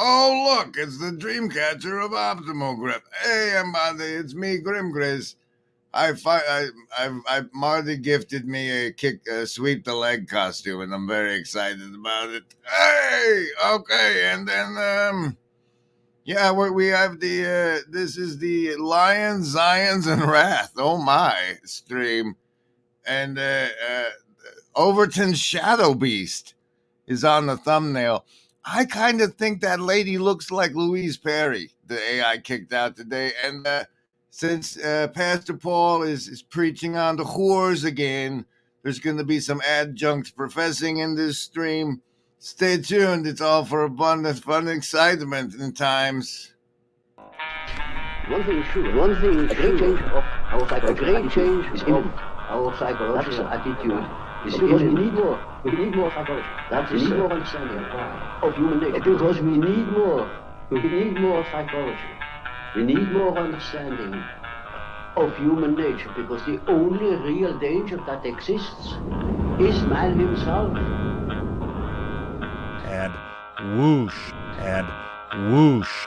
Oh, look, it's the Dreamcatcher of Optimal Grip. Hey, everybody, it's me, Grim Grizz. Marty gifted me a sweep the leg costume, and I'm very excited about it. Hey, okay, and then yeah, we have the this is the Lions, Zions, and Wrath. Oh my stream, and Overton's Shadow Beast is on the thumbnail. I kind of think that lady looks like Louise Perry, the AI kicked out today. And since Pastor Paul is preaching on the whores again, there's going to be some adjunct professing in this stream. Stay tuned. It's all for abundance, fun, and excitement in times. One thing is true. A great change of our psychological attitude. Because we need more psychology. We need more understanding of human nature. Because we need more psychology. We need more understanding of human nature. Because the only real danger that exists is man himself. And whoosh, and whoosh.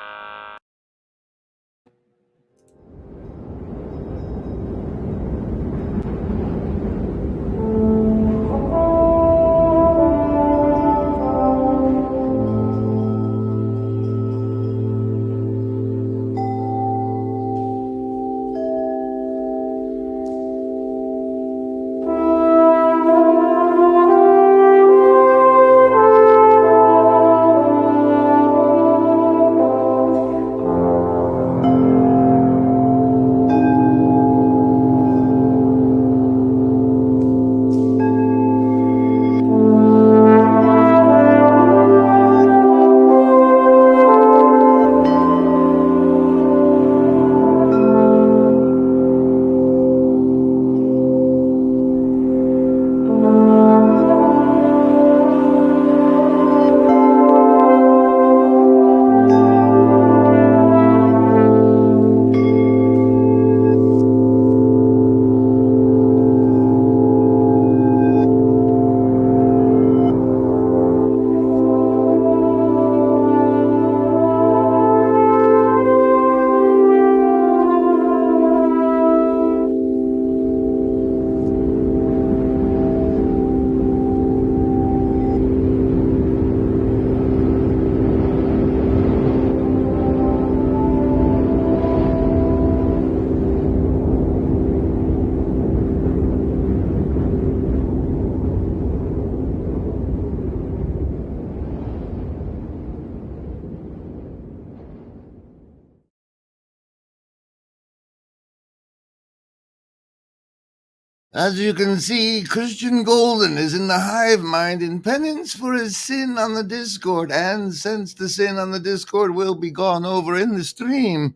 As you can see, Christian Golden is in the hive mind in penance for his sin on the Discord, and since the sin on the Discord will be gone over in the stream,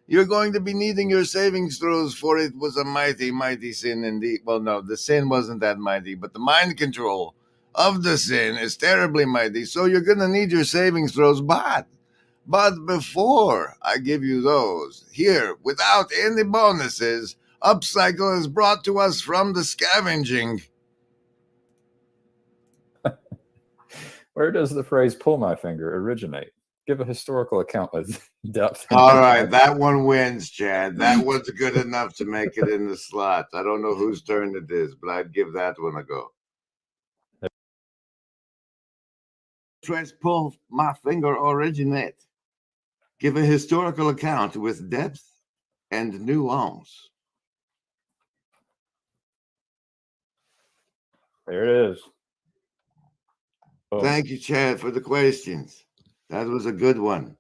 you're going to be needing your savings throws, for it was a mighty, mighty sin indeed. Well, no, the sin wasn't that mighty, but the mind control of the sin is terribly mighty, so you're going to need your savings throws, but before I give you those, here, without any bonuses, Upcycle is brought to us from the scavenging. Where does the phrase pull my finger originate? Give a historical account with depth. All right, that one wins, Chad. That one's good enough to make it in the slot. I don't know whose turn it is, but I'd give that one a go. Phrase pull my finger originate. Give a historical account with depth and nuance. There it is. Oh. Thank you, Chad, for the questions. That was a good one.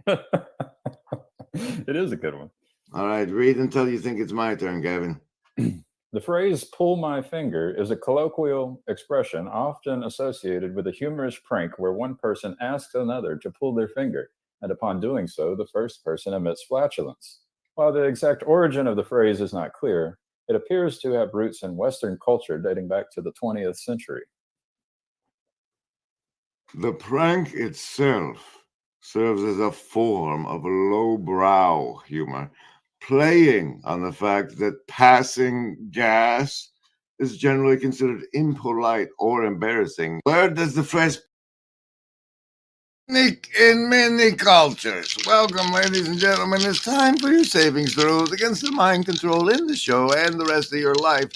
It is a good one. All right, read until you think it's my turn, Gavin. The phrase pull my finger is a colloquial expression often associated with a humorous prank where one person asks another to pull their finger, and upon doing so, the first person emits flatulence. While the exact origin of the phrase is not clear, it appears to have roots in Western culture dating back to the 20th century. The prank itself serves as a form of lowbrow humor, playing on the fact that passing gas is generally considered impolite or embarrassing. Where does the phrase Nick in many cultures. Welcome, ladies and gentlemen. It's time for your savings throws against the mind control in the show and the rest of your life.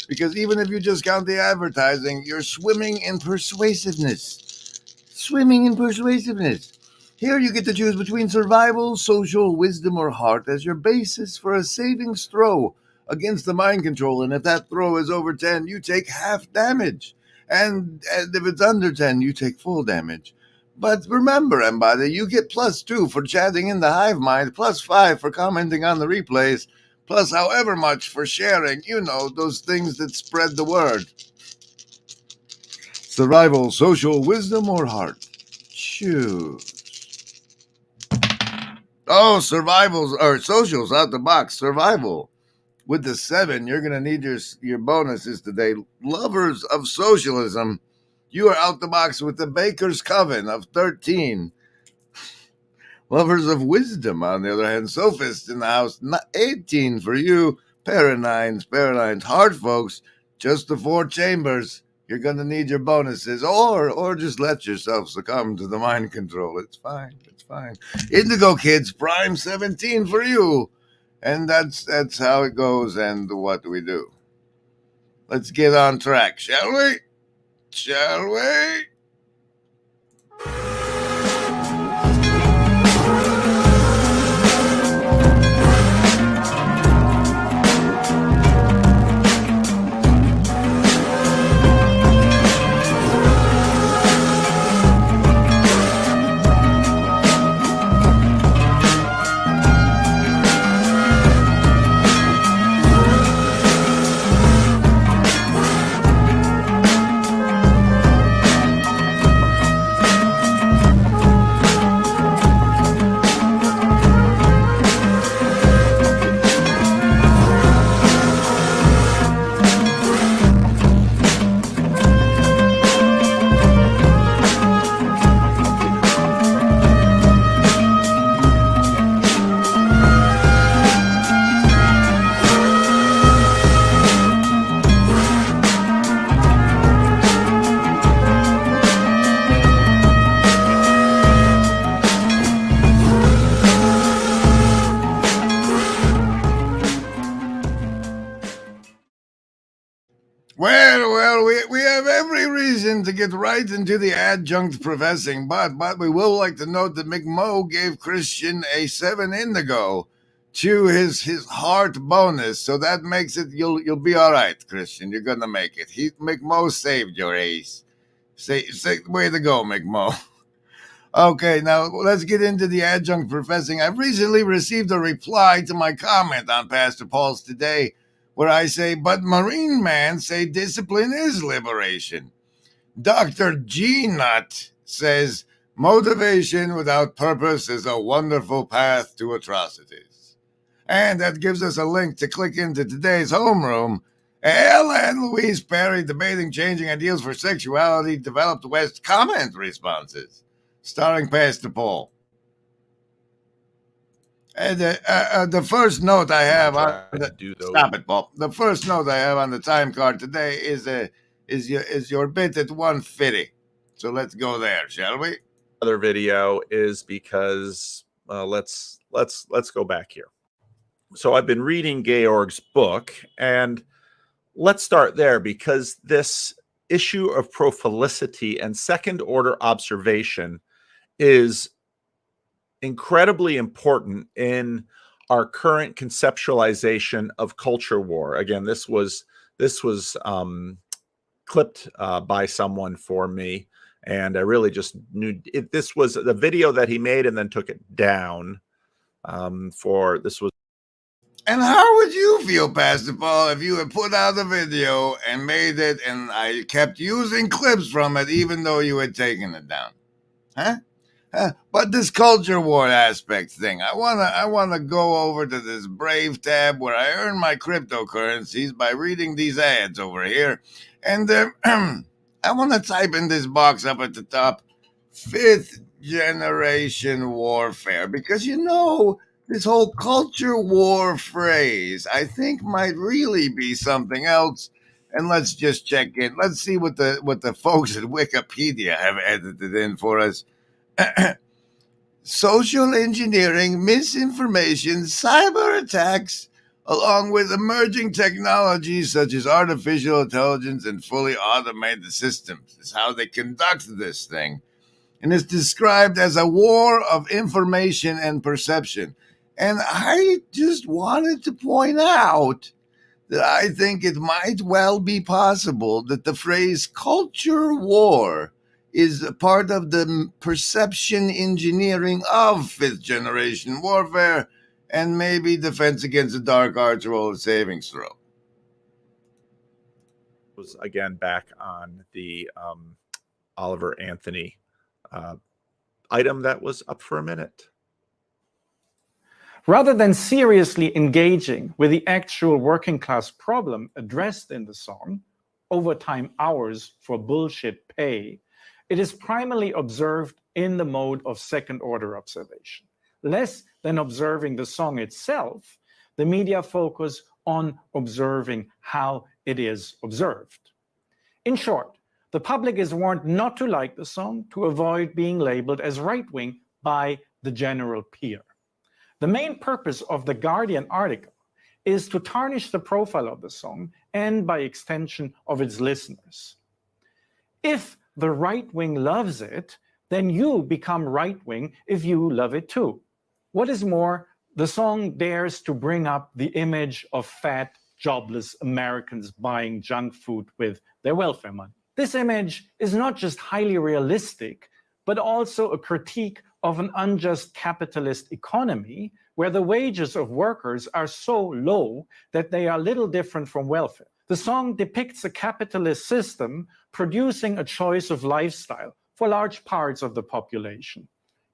Because even if you just count the advertising, you're swimming in persuasiveness. Swimming in persuasiveness. Here you get to choose between survival, social, wisdom, or heart as your basis for a savings throw against the mind control. And if that throw is over 10, you take half damage. And if it's under 10, you take full damage. But remember, Embody, you get +2 for chatting in the hive mind, +5 for commenting on the replays, plus however much for sharing, those things that spread the word. Survival, social, wisdom, or heart? Choose. Oh, socials out the box. Survival. With the 7, you're going to need your bonuses today. Lovers of socialism, you are out the box with the Baker's Coven of 13. Lovers of wisdom, on the other hand, sophists in the house, 18 for you. Paranines, hard folks, just the 4 chambers. You're going to need your bonuses, or just let yourself succumb to the mind control. It's fine. Indigo kids, prime 17 for you. And that's how it goes and what we do. Let's get on track, shall we? Well, we have every reason to get right into the adjunct professing, but we will like to note that McMo gave Christian a 7 indigo to his heart bonus, so that makes it you'll be all right, Christian. You're gonna make it. McMo saved your ace. Say, way to go, McMo. Okay, now let's get into the adjunct professing. I've recently received a reply to my comment on Pastor Paul's Today, where I say, but Marine Man say discipline is liberation. Dr. G. Nut says, motivation without purpose is a wonderful path to atrocities. And that gives us a link to click into today's homeroom. Elle and Louise Perry debating changing ideals for sexuality, developed West comment responses, starring Pastor Paul. And the first note I have on stop it, Paul. The first note I have on the time card today is your bit at 150. So let's go there, shall we? Other video is because let's go back here. So I've been reading Georg's book, and let's start there, because this issue of prophilicity and second order observation is incredibly important in our current conceptualization of culture war. Again, this was clipped by someone for me, and I really just knew it. This was the video that he made and then took it down. For this was. And how would you feel, Pastor Paul, if you had put out a video and made it, and I kept using clips from it, even though you had taken it down? Huh? But this culture war aspect thing, I wanna go over to this Brave tab where I earn my cryptocurrencies by reading these ads over here, and I want to type in this box up at the top, 5th generation warfare, because this whole culture war phrase I think might really be something else. And let's just check in. Let's see what the folks at Wikipedia have edited in for us. social engineering, misinformation, cyber attacks, along with emerging technologies such as artificial intelligence and fully automated systems, is how they conduct this thing. And it's described as a war of information and perception. And I just wanted to point out that I think it might well be possible that the phrase culture war is a part of the perception engineering of fifth generation warfare and maybe Defense Against the Dark Arts roll of savings throw. Was again back on the Oliver Anthony item that was up for a minute. Rather than seriously engaging with the actual working class problem addressed in the song, overtime hours for bullshit pay, it is primarily observed in the mode of second-order observation. Less than observing the song itself, the media focus on observing how it is observed. In short, the public is warned not to like the song to avoid being labeled as right-wing by the general peer. The main purpose of the Guardian article is to tarnish the profile of the song and, by extension, of its listeners. If the right wing loves it, then you become right wing if you love it too. What is more, the song dares to bring up the image of fat, jobless Americans buying junk food with their welfare money. This image is not just highly realistic, but also a critique of an unjust capitalist economy where the wages of workers are so low that they are little different from welfare. The song depicts a capitalist system producing a choice of lifestyle for large parts of the population.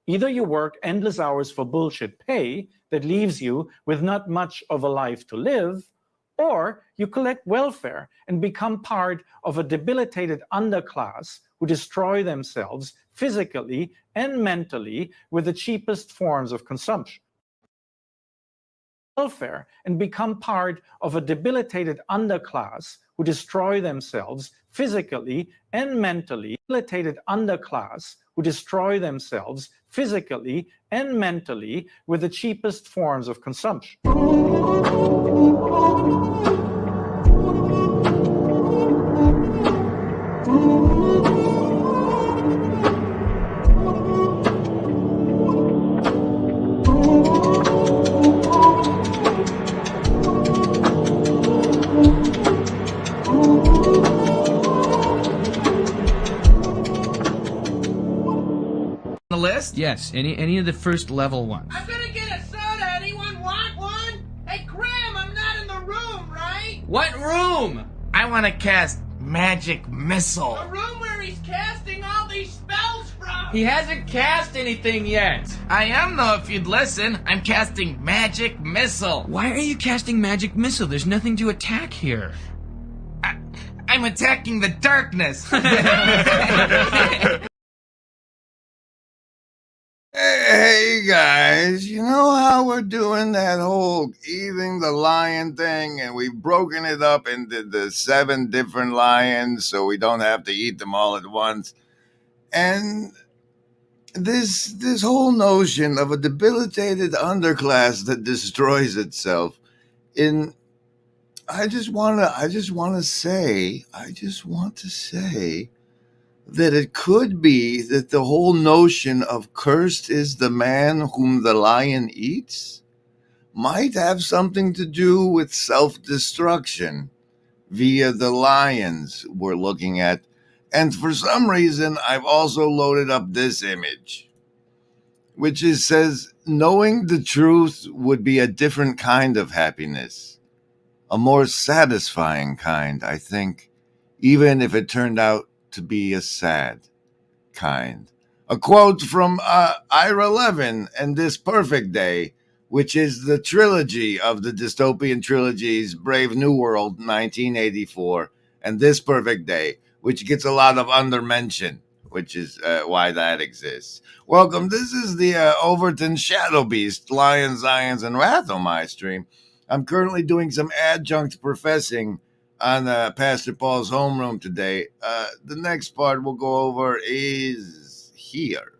Either you work endless hours for bullshit pay that leaves you with not much of a life to live, or you collect welfare and become part of a debilitated underclass who destroy themselves physically and mentally with the cheapest forms of consumption. Welfare and become part of a debilitated underclass who destroy themselves physically and mentally, debilitated underclass who destroy themselves physically and mentally with the cheapest forms of consumption. The list? Yes, any of the first level ones. I'm gonna get a soda. Anyone want one? Hey, Graham, I'm not in the room, right? What room? I want to cast Magic Missile. The room where he's casting all these spells from. He hasn't cast anything yet. I am, though, if you'd listen. I'm casting Magic Missile. Why are you casting Magic Missile? There's nothing to attack here. I'm attacking the darkness. Hey guys, you know how we're doing that whole eating the lion thing, and we've broken it up into the 7 different lions so we don't have to eat them all at once. And this whole notion of a debilitated underclass that destroys itself, I just want to say that it could be that the whole notion of cursed is the man whom the lion eats might have something to do with self-destruction via the lions we're looking at. And for some reason, I've also loaded up this image, which says, knowing the truth would be a different kind of happiness, a more satisfying kind, I think, even if it turned out to be a sad kind. A quote from Ira Levin and This Perfect Day, which is the trilogy of the dystopian trilogies Brave New World 1984 and This Perfect Day, which gets a lot of undermention, which is why that exists. Welcome. This is the Overton Shadow Beast, Lions, Zions, and Rathomai stream. I'm currently doing some adjunct professing on Pastor Paul's homeroom today. The next part we'll go over is here.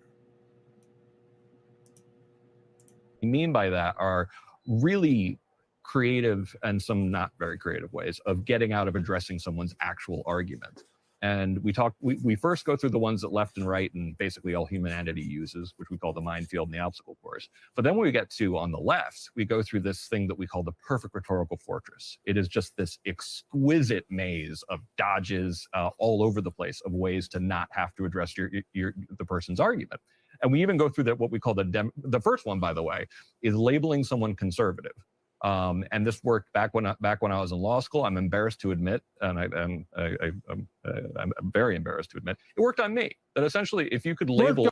mean by that are really creative and some not very creative ways of getting out of addressing someone's actual argument. And we first go through the ones that left and right and basically all humanity uses, which we call the minefield and the obstacle course. But then when we get to on the left, we go through this thing that we call the perfect rhetorical fortress. It is just this exquisite maze of dodges all over the place of ways to not have to address the person's argument. And we even go through that what we call the first one, by the way, is labeling someone conservative. And this worked back when I was in law school. I'm embarrassed to admit, and I'm very embarrassed to admit, it worked on me. That essentially, if you could label,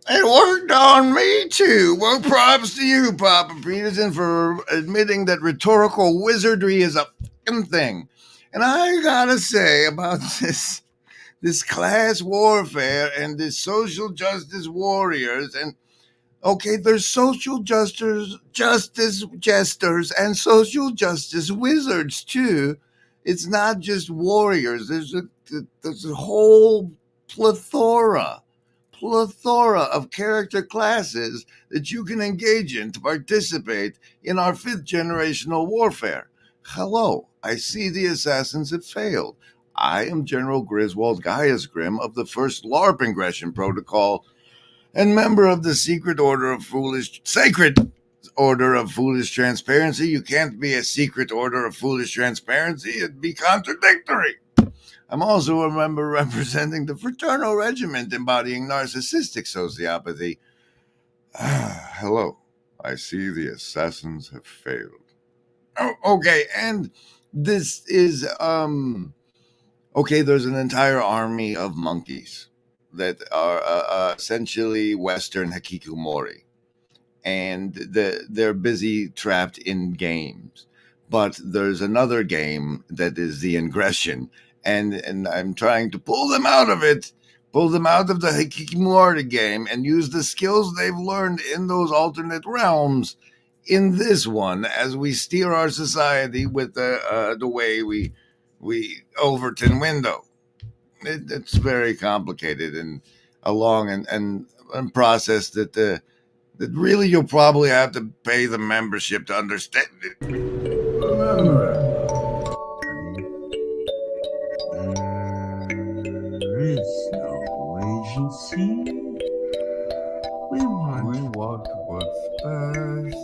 it worked on me too. Well, props to you, Papa Peterson, for admitting that rhetorical wizardry is a fucking thing. And I gotta say about this class warfare and this social justice warriors and. Okay, there's social justice jesters and social justice wizards too. It's not just warriors. There's a whole plethora of character classes that you can engage in to participate in our 5th generational warfare. Hello, I see the assassins have failed. I am General Griswold Gaius Grimm of the 1st LARP Ingression Protocol, and member of the Sacred Order of Foolish Transparency. You can't be a Secret Order of Foolish Transparency. It'd be contradictory. I'm also a member representing the Fraternal Regiment embodying narcissistic sociopathy. Hello. I see the assassins have failed. Oh, okay, and this is, okay, there's an entire army of monkeys that are essentially Western hikikomori, and they're busy trapped in games. But there's another game that is the ingression, and I'm trying to pull them out of the hikikomori game and use the skills they've learned in those alternate realms in this one as we steer our society with the way we Overton window. It's very complicated and a long and process that really you'll probably have to pay the membership to understand it. Remember, there is no agency. We want what's best.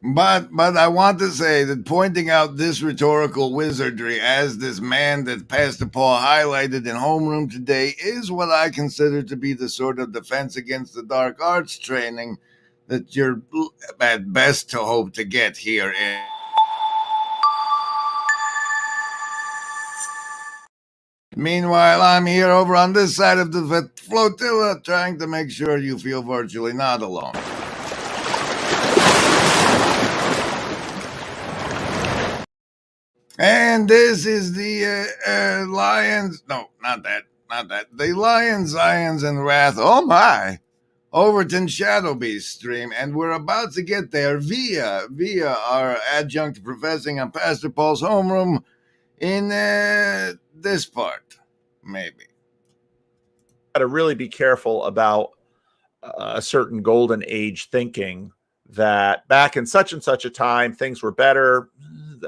But I want to say that pointing out this rhetorical wizardry as this man that Pastor Paul highlighted in homeroom today is what I consider to be the sort of defense against the dark arts training that you're at best to hope to get here in. Meanwhile, I'm here over on this side of the flotilla trying to make sure you feel virtually not alone. And this is the Lions. No, not that. The Lions, Zions, and Wrath. Oh my. Overton Shadow Beast stream. And we're about to get there via our adjunct professing on Pastor Paul's homeroom in this part. Maybe. Got to really be careful about a certain golden age thinking that back in such and such a time, things were better.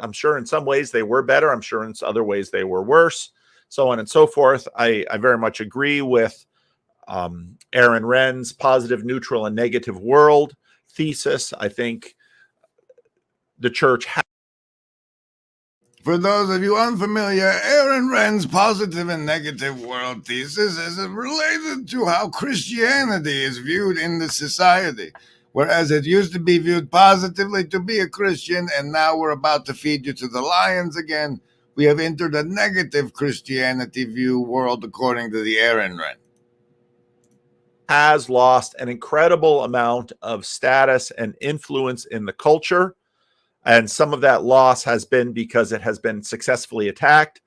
I'm sure in some ways they were better. I'm sure in other ways they were worse, so on and so forth. I very much agree with Aaron Wren's positive, neutral, and negative world thesis. I think the church has. For those of you unfamiliar, Aaron Wren's positive and negative world thesis is related to how Christianity is viewed in the society. Whereas it used to be viewed positively to be a Christian, and now we're about to feed you to the lions again. We have entered a negative Christianity view world according to the Aaron Wren. Has lost an incredible amount of status and influence in the culture. And some of that loss has been because it has been successfully attacked.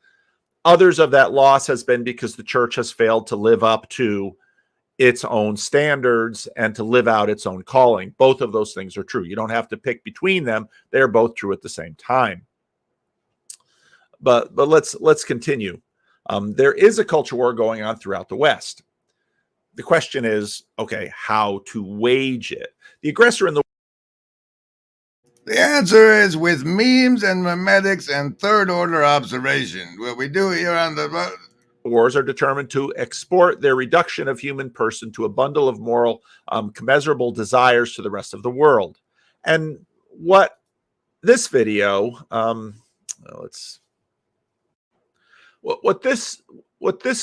Others of that loss has been because the church has failed to live up to its own standards and to live out its own calling. Both of those things are true. You don't have to pick between them. They're both true at the same time. But let's continue. There is a culture war going on throughout the West. The question is, okay, how to wage it? The aggressor in the The answer is with memes and memetics and third-order observation. What we do here on the wars are determined to export their reduction of human person to a bundle of moral, commensurable desires to the rest of the world. And what this video, what this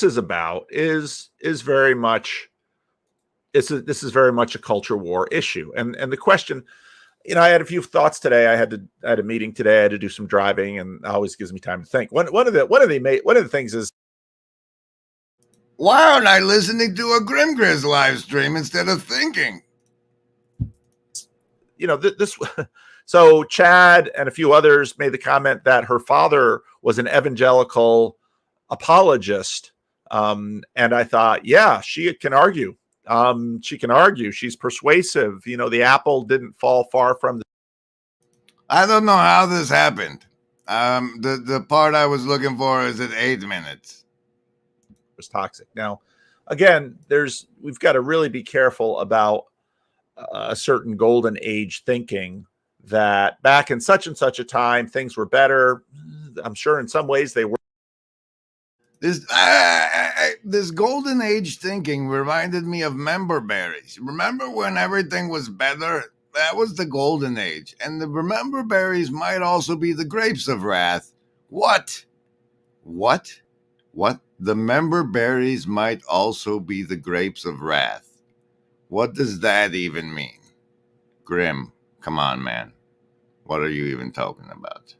is about is very much this is very much a culture war issue. And the question, I had a few thoughts today. I had a meeting today. I had to do some driving, and it always gives me time to think. One of the things is, why aren't I listening to a Grimgriz live stream instead of thinking? This. So Chad and a few others made the comment that her father was an evangelical apologist, and I thought, yeah, she can argue. She can argue. She's persuasive. The apple didn't fall far from the. I don't know how this happened. The part I was looking for is at 8 minutes. Was toxic. Now, again, we've got to really be careful about a certain golden age thinking that back in such and such a time things were better. I'm sure in some ways they were. This golden age thinking reminded me of member berries. Remember when everything was better? That was the golden age. And the remember berries might also be the grapes of wrath. What? The member berries might also be the grapes of wrath. What does that even mean? Grim, come on, man. What are you even talking about?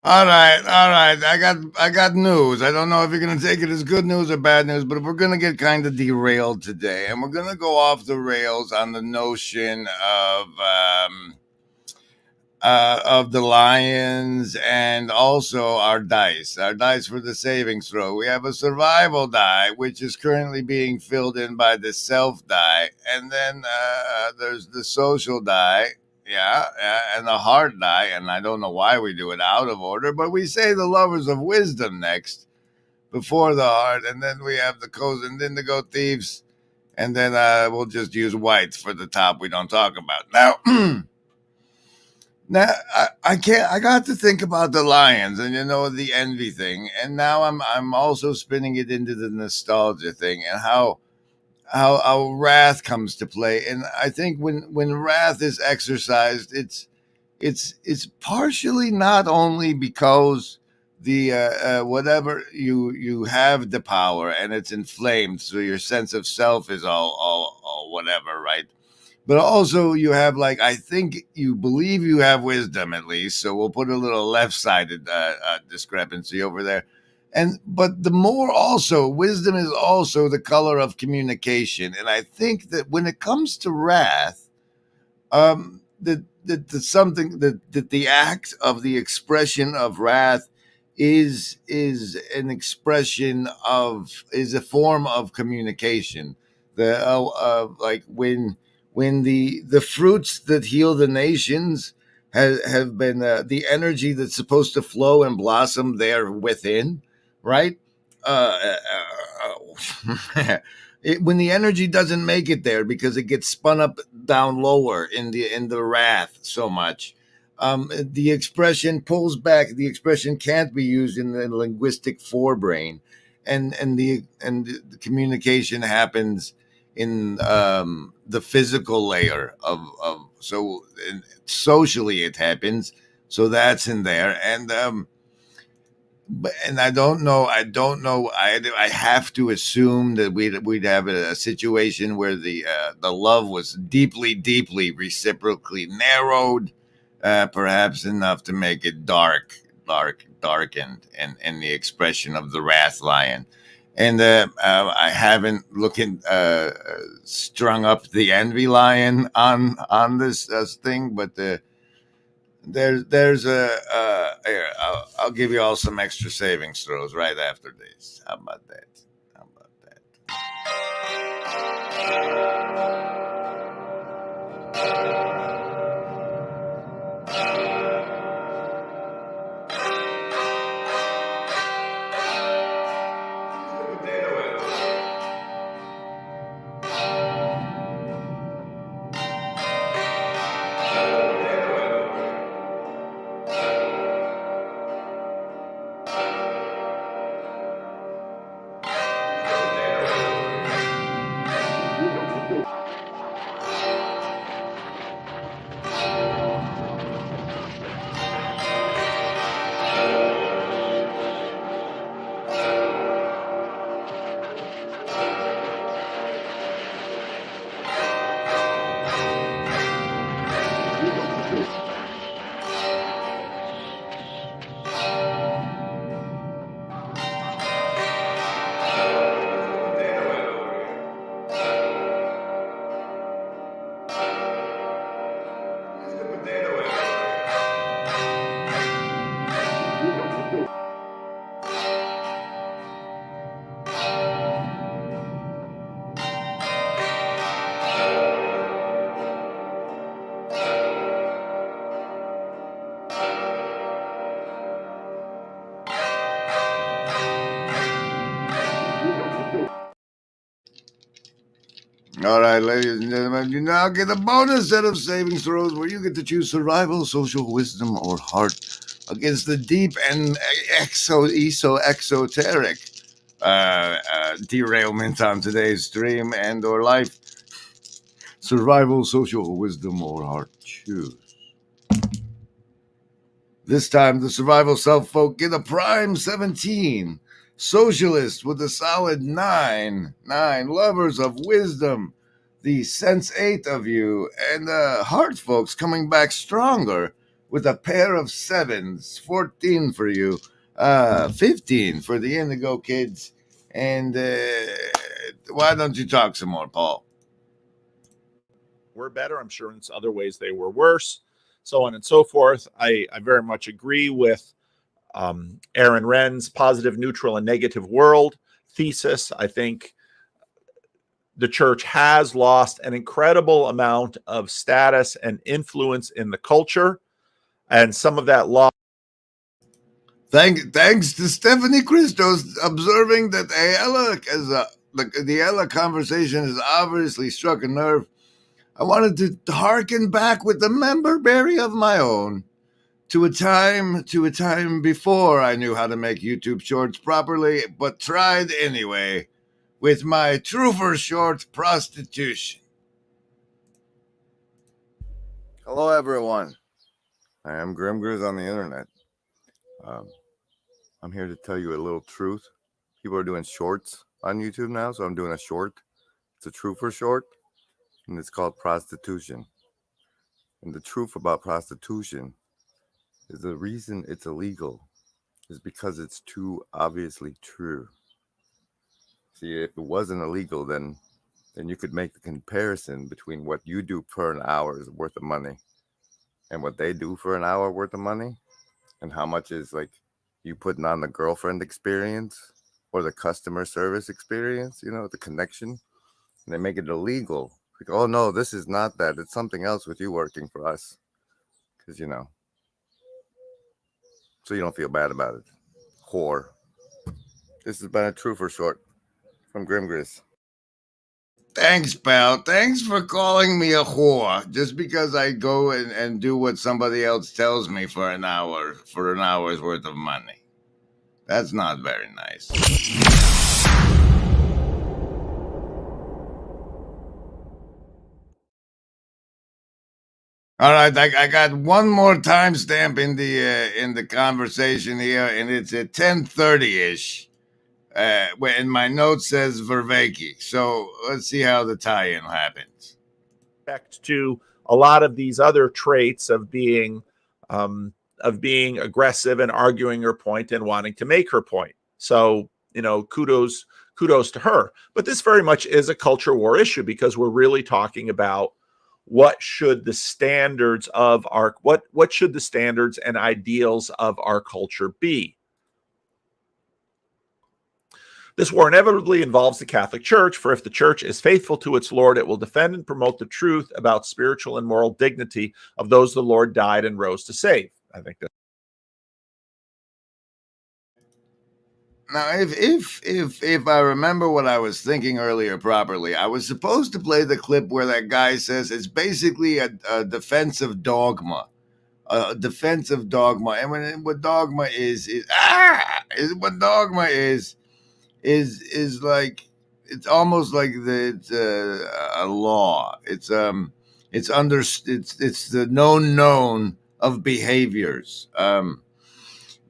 All right. I got news. I don't know if you're gonna take it as good news or bad news, but we're gonna get kind of derailed today, and we're gonna go off the rails on the notion of the lions and also our dice for the savings throw. We have a survival die, which is currently being filled in by the self die, and then there's the social die. Yeah, and the heart die, and I don't know why we do it out of order, but we say the lovers of wisdom next before the heart, and then we have the codes and indigo thieves, and then we'll just use whites for the top we don't talk about. Now, I can't. I got to think about the lions and the envy thing, and now I'm also spinning it into the nostalgia thing and how wrath comes to play. And I think when wrath is exercised, it's partially not only because the whatever you have the power and it's inflamed, so your sense of self is all whatever, right? But also you have I think you believe you have wisdom at least, so we'll put a little left-sided discrepancy over there. But the more also, wisdom is also the color of communication. And I think that when it comes to wrath, that the act of the expression of wrath is an expression is a form of communication. When the fruits that heal the nations have been the energy that's supposed to flow and blossom there within, right? When the energy doesn't make it there because it gets spun up down lower in the wrath so much, the expression pulls back. The expression can't be used in the linguistic forebrain, and the communication happens in the physical layer of so and socially it happens. So that's in there, and but and I don't know. I have to assume that we'd have a situation where the love was deeply reciprocally narrowed, perhaps enough to make it darkened, and the expression of the wrath lion. And I haven't strung up the envy lion on this thing, but there's here, I'll give you all some extra savings throws right after this. How about that? How about that? All right, ladies and gentlemen, you now get a bonus set of savings throws where you get to choose survival, social wisdom, or heart against the deep and exoteric derailment on today's stream and or life. Survival, social wisdom, or heart. Choose. This time, the survival self-folk get a prime 17. Socialist with a solid 9. 9. Lovers of wisdom, the sense 8 of you. And heart folks coming back stronger with a pair of 7s. 14 for you. 15 for the Indigo kids. And why don't you talk some more, Paul? Were better. I'm sure in other ways they were worse, so on and so forth. I very much agree with Aaron Wren's positive, neutral, and negative world thesis. I think the church has lost an incredible amount of status and influence in the culture, and some of that loss. Thanks to Stephanie Christos observing that the Ella conversation has obviously struck a nerve. I wanted to harken back with the member berry of my own to a time before I knew how to make YouTube shorts properly, but tried anyway with my trooper short prostitution. Hello, everyone. I am Grimgriz on the internet. I'm here to tell you a little truth. People are doing shorts on YouTube now, so I'm doing a short. It's a trooper short, and it's called prostitution. And the truth about prostitution is the reason it's illegal is because it's too obviously true. See, if it wasn't illegal, then you could make the comparison between what you do for an hour is worth of money and what they do for an hour worth of money, and how much is like you putting on the girlfriend experience or the customer service experience, the connection, and they make it illegal. Like, oh no, this is not that. It's something else with you working for us. Because, so you don't feel bad about it. Whore. This has been a true for short from Grimgriz. Thanks, pal. Thanks for calling me a whore just because I go and do what somebody else tells me for an hour's worth of money. That's not very nice. All right, I got one more timestamp in the conversation here, and it's at 10:30-ish. When my note says Verveki. So let's see how the tie-in happens. Back to a lot of these other traits of being aggressive and arguing her point and wanting to make her point. So, kudos to her. But this very much is a culture war issue because we're really talking about what should the standards of our what should the standards and ideals of our culture be. This war inevitably involves the Catholic Church, for if the Church is faithful to its Lord, it will defend and promote the truth about spiritual and moral dignity of those the Lord died and rose to save. I think that. Now, if I remember what I was thinking earlier properly, I was supposed to play the clip where that guy says it's basically a defensive dogma. A defensive dogma. And what dogma is what dogma is like, it's almost like it's a law. It's the known of behaviors.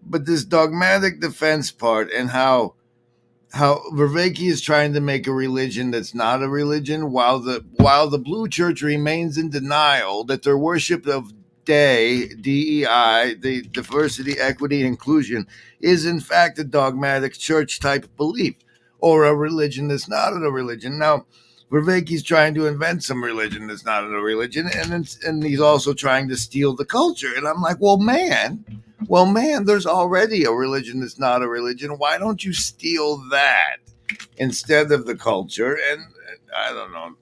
But this dogmatic defense part, and how Verveki is trying to make a religion that's not a religion, while the Blue Church remains in denial that their worship of DEI, the diversity, equity, inclusion, is in fact a dogmatic church type belief, or a religion that's not a religion. Now, Verveki's trying to invent some religion that's not a religion, and he's also trying to steal the culture. And I'm like, well, man, there's already a religion that's not a religion. Why don't you steal that instead of the culture? And I don't know.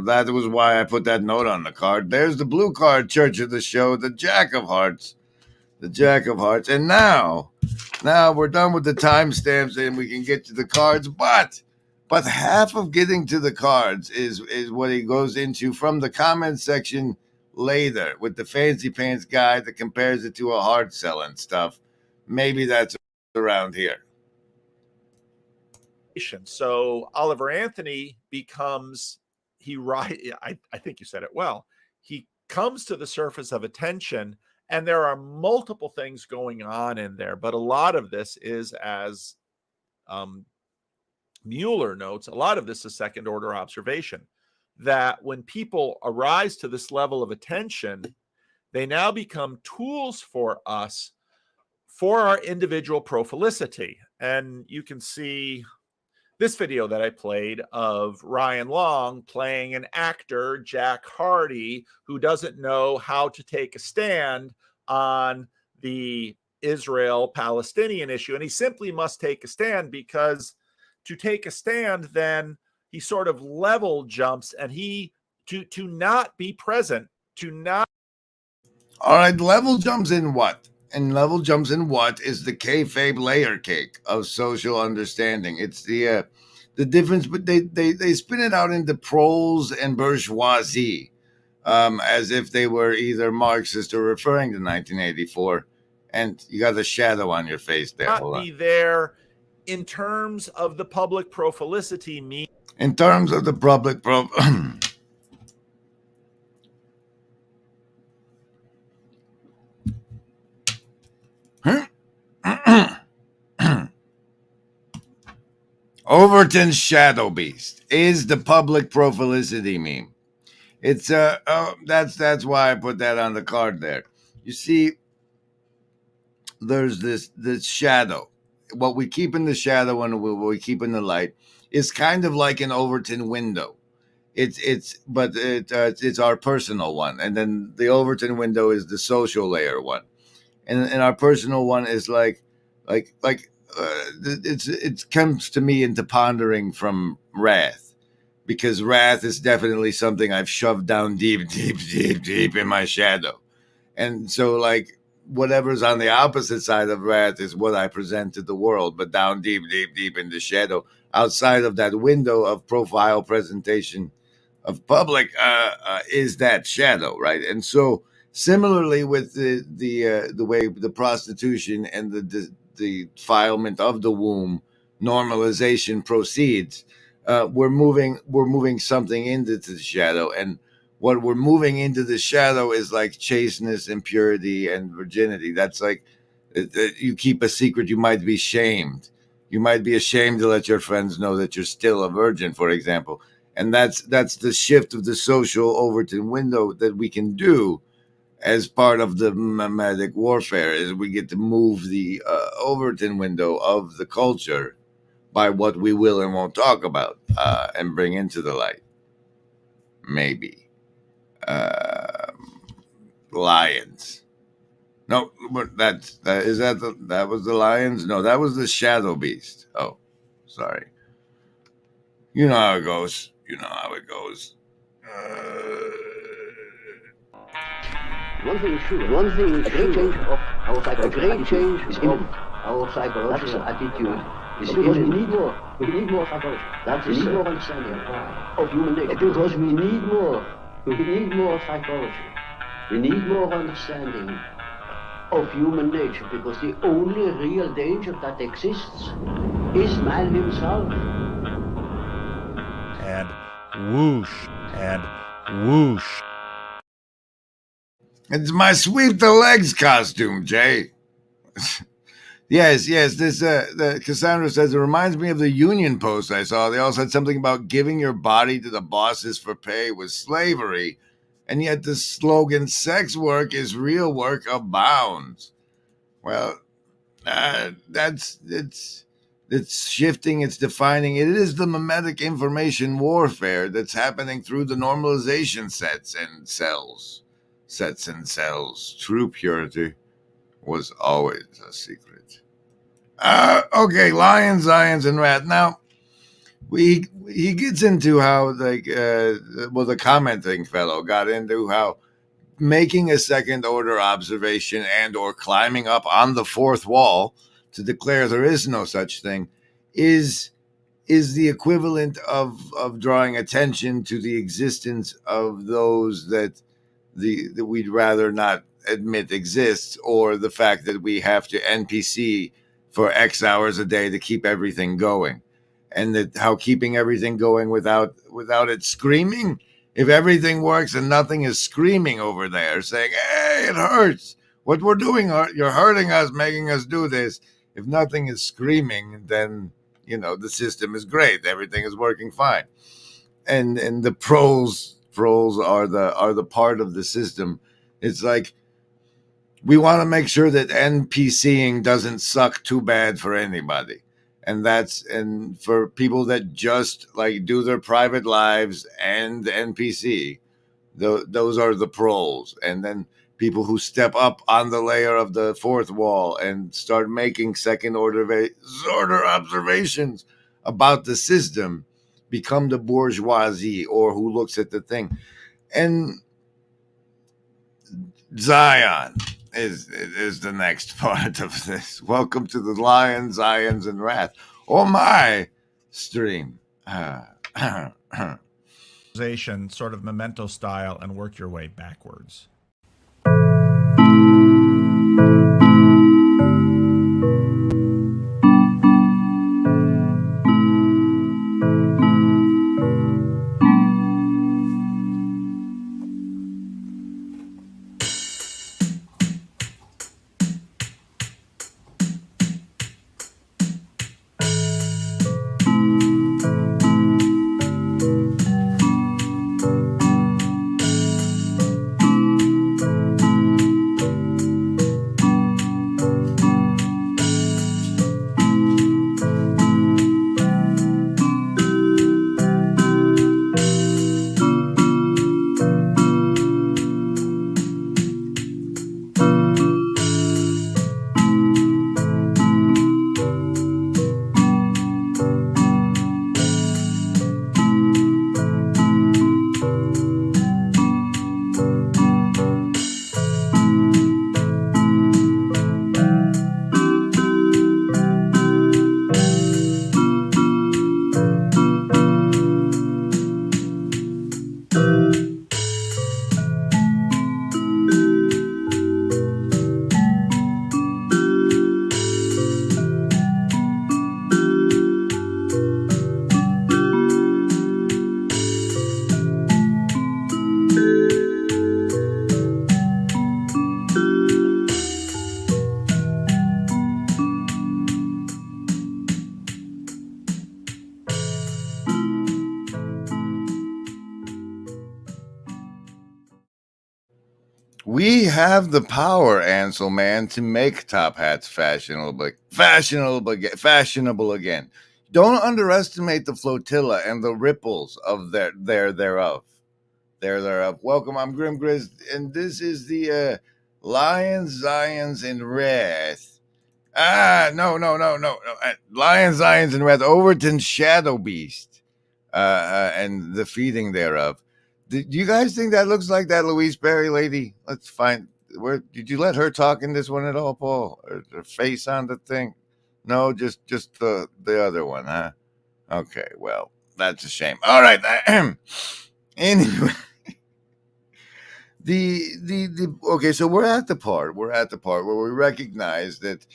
That was why I put that note on the card. There's the blue card, Church of the Show, the Jack of Hearts. The Jack of Hearts. And now we're done with the timestamps and we can get to the cards. But half of getting to the cards is what he goes into from the comment section later with the fancy pants guy that compares it to a hard sell and stuff. Maybe that's around here. So Oliver Anthony becomes, I think you said it well. He comes to the surface of attention, and there are multiple things going on in there. But a lot of this is, as Mueller notes, a lot of this is second order observation, that when people arise to this level of attention, they now become tools for us for our individual prophilicity. And you can see this video that I played of Ryan Long playing an actor, Jack Hardy, who doesn't know how to take a stand on the Israel-Palestinian issue. And he simply must take a stand, because to take a stand, then he sort of level jumps, and to not be present, to not. All right, level jumps in what? And level jumps in what is the kayfabe layer cake of social understanding. It's the difference, but they spin it out into proles and bourgeoisie, as if they were either Marxist or referring to 1984. And you got a shadow on your face there. Not be there in terms of the public prophilicity. In terms of the public Overton's Shadow Beast is the public prophilicity meme. It's that's why I put that on the card there. You see, there's this shadow. What we keep in the shadow and what we keep in the light is kind of like an Overton window. It's our personal one, and then the Overton window is the social layer one, and our personal one is like it comes to me into pondering from wrath, because wrath is definitely something I've shoved down deep in my shadow. And so, like, whatever's on the opposite side of wrath is what I present to the world, but down deep, deep, deep in the shadow, outside of that window of profile presentation of public, is that shadow, right? And so, similarly with the way the prostitution and the defilement of the womb normalization proceeds, we're moving something into the shadow, and what we're moving into the shadow is like chasteness and purity and virginity. That's like, you keep a secret, you might be shamed. You might be ashamed to let your friends know that you're still a virgin, for example. And that's the shift of the social Overton window that we can do as part of the mimetic warfare, is we get to move the Overton window of the culture by what we will and won't talk about, and bring into the light. Maybe. Lions. No, but that was the lions? No, that was the shadow beast. Oh, sorry. You know how it goes. One thing is true. One thing is a great change of our psychology. A great change is imminent. Our psychological attitude is because we need more. We need more psychology. We need more understanding of human nature. Because we need more. We need more psychology. We need more understanding of human nature, because the only real danger that exists is man himself. And whoosh, and whoosh. It's my sweep the legs costume, Jay. Yes. This the Cassandra says it reminds me of the union post I saw. They all said something about giving your body to the bosses for pay was slavery, and yet the slogan "sex work is real work" abounds. Well, it's shifting, it's defining. It is the mimetic information warfare that's happening through the normalization sets and cells. True purity was always a secret. Okay, lions, and rat. Now, he gets into how the commenting fellow got into how making a second order observation and or climbing up on the fourth wall to declare there is no such thing is the equivalent of drawing attention to the existence of those that we'd rather not admit exists, or the fact that we have to NPC for X hours a day to keep everything going, and that how keeping everything going without it screaming. If everything works and nothing is screaming over there saying, "Hey, it hurts. What we're doing, you're hurting us, making us do this." If nothing is screaming, then the system is great. Everything is working fine. And the proles are the part of the system. It's like we want to make sure that NPCing doesn't suck too bad for anybody. And for people that just like do their private lives and NPC, those are the proles. And then people who step up on the layer of the fourth wall and start making second order observations about the system become the bourgeoisie, or who looks at the thing. And Zion is the next part of this. Welcome to the Lions, Zions, and Wrath, or my stream. Sort of memento style, and work your way backwards. We have the power, Ansel man, to make top hats fashionable again. Don't underestimate the flotilla and the ripples of thereof. Welcome, I'm Grim Grizz, and this is the Lions, Zions, and Wrath. No. Lions, Zions, and Wrath. Overton's Shadow Beast, and the feeding thereof. Do you guys think that looks like that Louise Perry lady? Let's find. Where did you let her talk in this one at all, Paul? Or her face on the thing? No, just the other one, huh? Okay, well, that's a shame. All right. Anyway, the okay, so we're at the part where we recognize that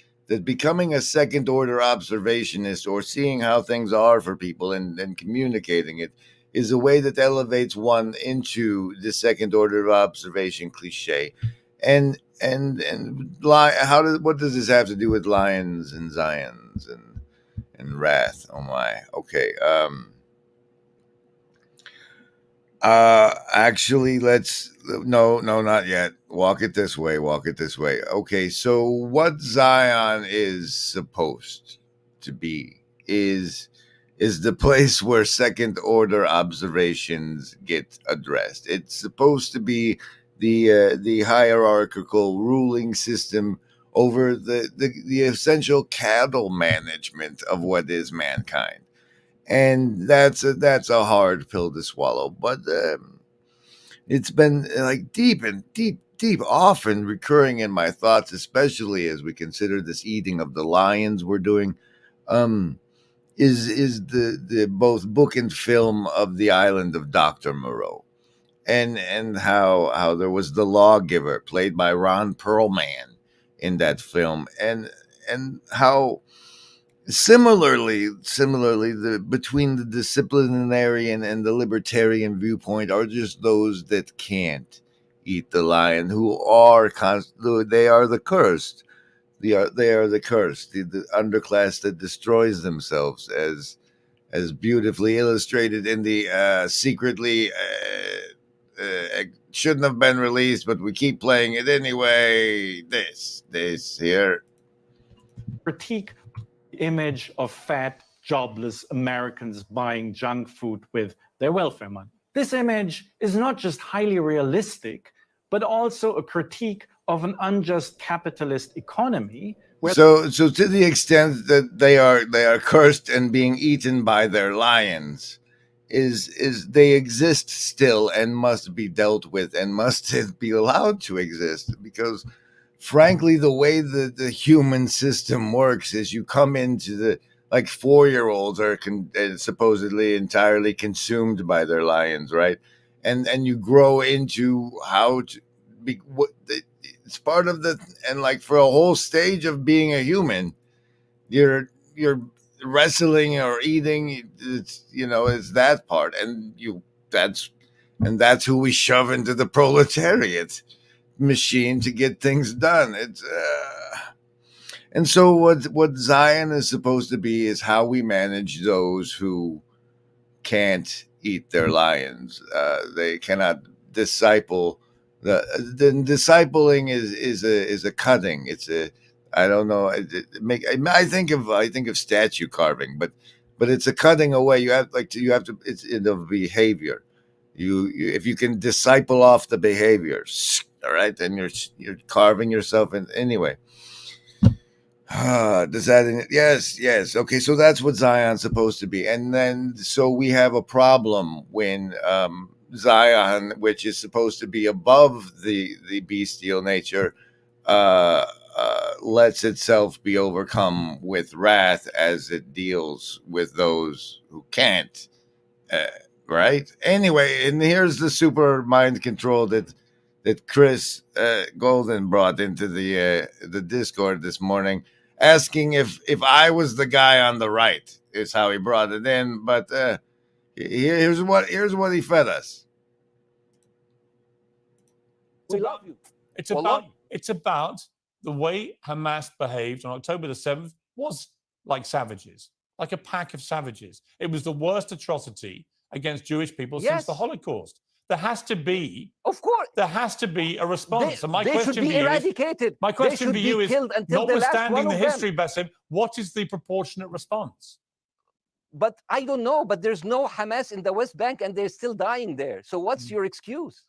becoming a second order observationist, or seeing how things are for people and communicating it, is a way that elevates one into the second order of observation cliche. And what does this have to do with lions and Zions and wrath? Oh my. Okay. Actually, not yet. Walk it this way. Okay, so what Zion is supposed to be is the place where second order observations get addressed. It's supposed to be the hierarchical ruling system over the essential cattle management of what is mankind. And that's a hard pill to swallow, but it's been like deep, often recurring in my thoughts, especially as we consider this eating of the lions we're doing. Is the both book and film of The Island of Dr. Moreau, and how there was the lawgiver played by Ron Perlman in that film, and how similarly between the disciplinarian and the libertarian viewpoint are just those that can't eat the lion, who are they are the cursed. They are the cursed, the underclass that destroys themselves, as beautifully illustrated in the secretly shouldn't have been released, but we keep playing it anyway. This here. Critique image of fat, jobless Americans buying junk food with their welfare money. This image is not just highly realistic, but also a critique of an unjust capitalist economy. So to the extent that they are cursed and being eaten by their lions, is they exist still and must be dealt with and must be allowed to exist, because frankly, the way the human system works is you come into the, like, 4-year-olds are supposedly entirely consumed by their lions, right? And you grow into how to be. It's part of the, and like for a whole stage of being a human, you're wrestling or eating. It's that part, and that's who we shove into the proletariat machine to get things done. And so what Zion is supposed to be is how we manage those who can't eat their lions. They cannot disciple. The discipling is a cutting. It's a, I don't know. I think of statue carving, but it's a cutting away. You have to. It's in the behavior. You if you can disciple off the behaviors, all right, then you're carving yourself in anyway. Does that? Yes. Okay, so that's what Zion's supposed to be, and then so we have a problem when Zion, which is supposed to be above the bestial nature, lets itself be overcome with wrath as it deals with those who can't. Right? Anyway, and here's the super mind control that Chris Golden brought into the Discord this morning, asking if I was the guy on the right, is how he brought it in. But here's what he fed us. We love you. It's about the way Hamas behaved on October the 7th was like savages, like a pack of savages. It was the worst atrocity against Jewish people since the Holocaust. there has to be, Of course, there has to be a response. And my they should question be to you eradicated. my question They for should you be is, killed until the last notwithstanding one the of them. history, Bassem, what is the proportionate response? But I don't know. But there's no Hamas in the West Bank, and they're still dying there. So what's your excuse?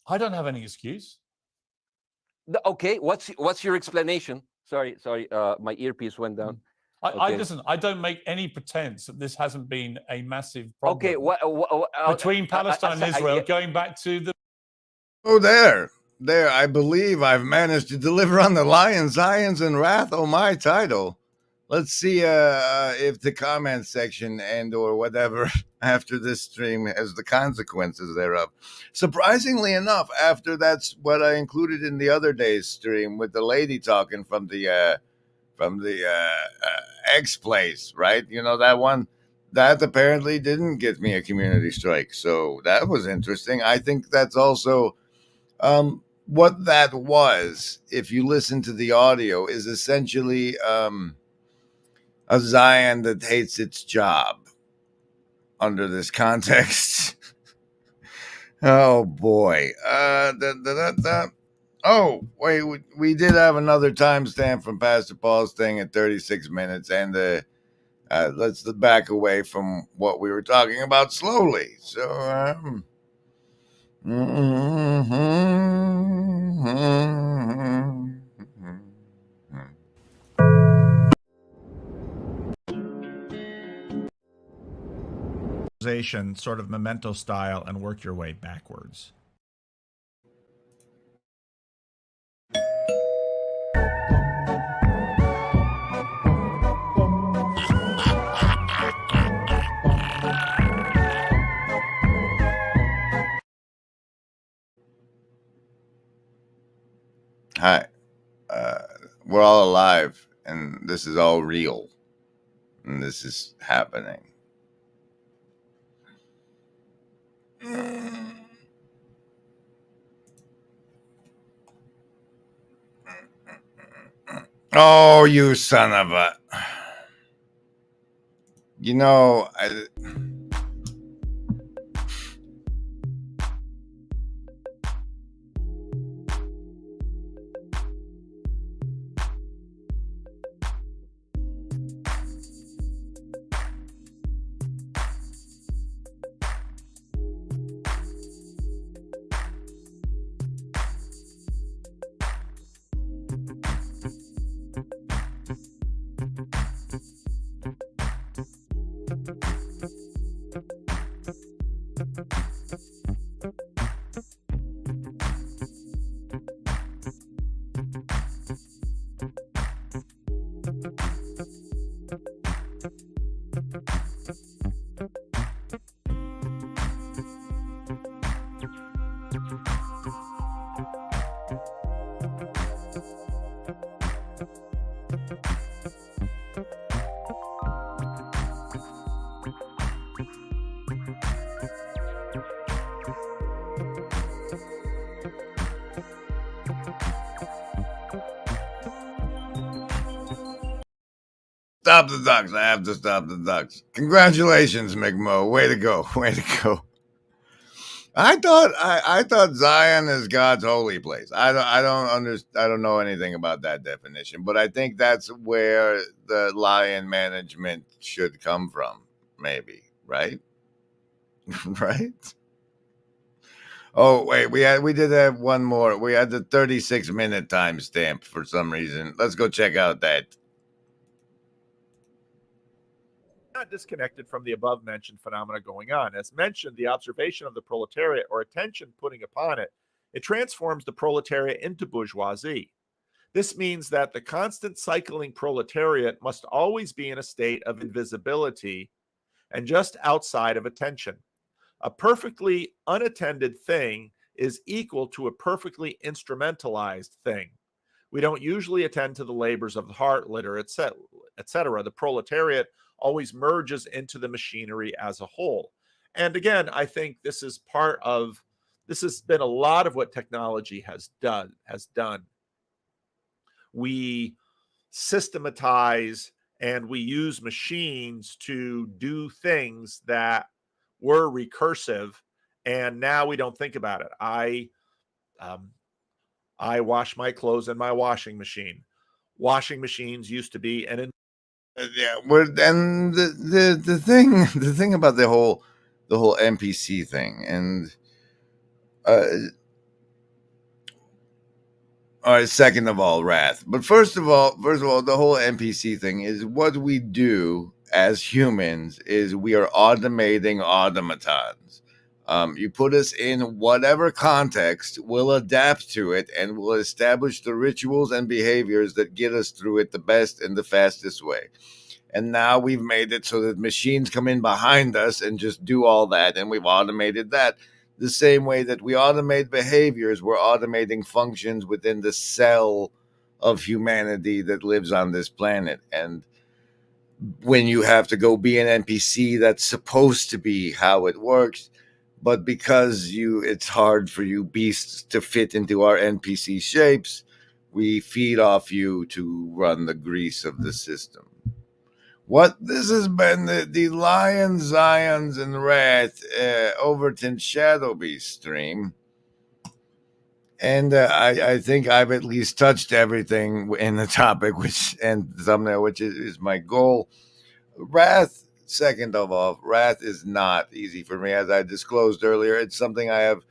I don't have any excuse. Okay, what's your explanation? Sorry, my earpiece went down. I listen. I don't make any pretense that this hasn't been a massive problem. Okay, between Palestine and Israel, going back to the. Oh, there. I believe I've managed to deliver on the Lion, Zions, and Wrath. Oh, my title. Let's see if the comment section and or whatever after this stream has the consequences thereof. Surprisingly enough, after that's what I included in the other day's stream with the lady talking from the X place, right? You know, that one that apparently didn't get me a community strike. So that was interesting. I think that's also what that was. If you listen to the audio, is essentially a Zion that hates its job under this context. Oh boy. Oh, wait, we did have another timestamp from Pastor Paul's thing at 36 minutes, and let's back away from what we were talking about slowly. So, sort of memento style and work your way backwards. Hi. We're all alive, and this is all real, and this is happening. Oh, you son of a... You know, stop the ducks. I have to stop the ducks. Congratulations, McMo. Way to go. Way to go. I thought Zion is God's holy place. I don't know anything about that definition, but I think that's where the Lion management should come from, maybe, right? Right? Oh, wait, we did have one more. We had the 36-minute timestamp for some reason. Let's go check out that. Not disconnected from the above mentioned phenomena going on. As mentioned, the observation of the proletariat or attention putting upon it, it transforms the proletariat into bourgeoisie. This means that the constant cycling proletariat must always be in a state of invisibility and just outside of attention. A perfectly unattended thing is equal to a perfectly instrumentalized thing. We don't usually attend to the labors of the heart, litter, etc. The proletariat always merges into the machinery as a whole. And again, I think this has been a lot of what technology has done. We systematize and we use machines to do things that were recursive And now we don't think about it. I wash my clothes in my washing machine. Washing machines used to be Yeah, and the thing about the whole NPC thing, and uh, all right, second of all, wrath. But first of all, the whole NPC thing is what we do as humans is we are automating automatons. You put us in whatever context, we'll adapt to it, and we'll establish the rituals and behaviors that get us through it the best and the fastest way. And now we've made it so that machines come in behind us and just do all that, and we've automated that. The same way that we automate behaviors, we're automating functions within the cell of humanity that lives on this planet. And when you have to go be an NPC, that's supposed to be how it works. But because it's hard for you beasts to fit into our NPC shapes, we feed off you to run the grease of the system. What this has been the Lions, Zions, and Wrath Overton Shadow Beast stream. And I think I've at least touched everything in the topic, and thumbnail, which is my goal. Wrath, second of all, Wrath is not easy for me, as I disclosed earlier. It's something I have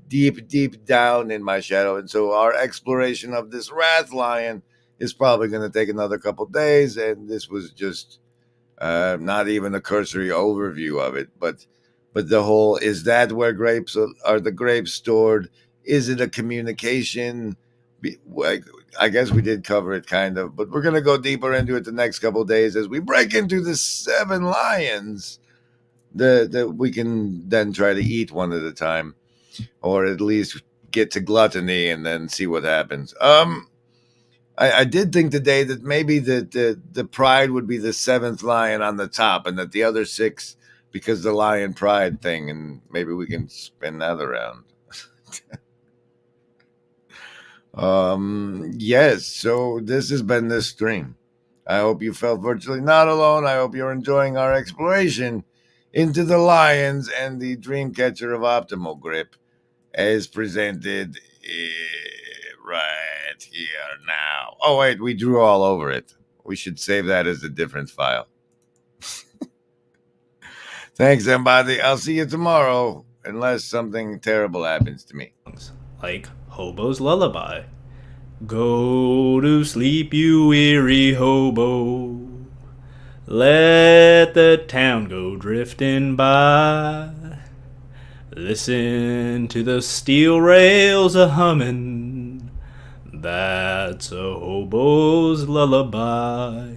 deep down in my shadow, and so our exploration of this Wrath Lion is probably going to take another couple days, and this was just not even a cursory overview of it. But the whole, is that where grapes are the grapes stored? Is it a communication? I guess we did cover it kind of, but we're going to go deeper into it the next couple of days as we break into the 7 lions that we can then try to eat one at a time, or at least get to gluttony and then see what happens. I did think today that maybe the pride would be the 7th lion on the top, and that the other 6, because the lion pride thing, and maybe we can spin that around. Yes, so this has been this stream. I hope you felt virtually not alone. I hope you're enjoying our exploration into the lions and the Dreamcatcher of Optimal Grip as presented right here now. Oh, wait, we drew all over it. We should save that as a different file. Thanks, everybody. I'll see you tomorrow, unless something terrible happens to me. Like Hobo's Lullaby. Go to sleep, you weary hobo. Let the town go drifting by. Listen to the steel rails a-hummin'. That's a hobo's lullaby.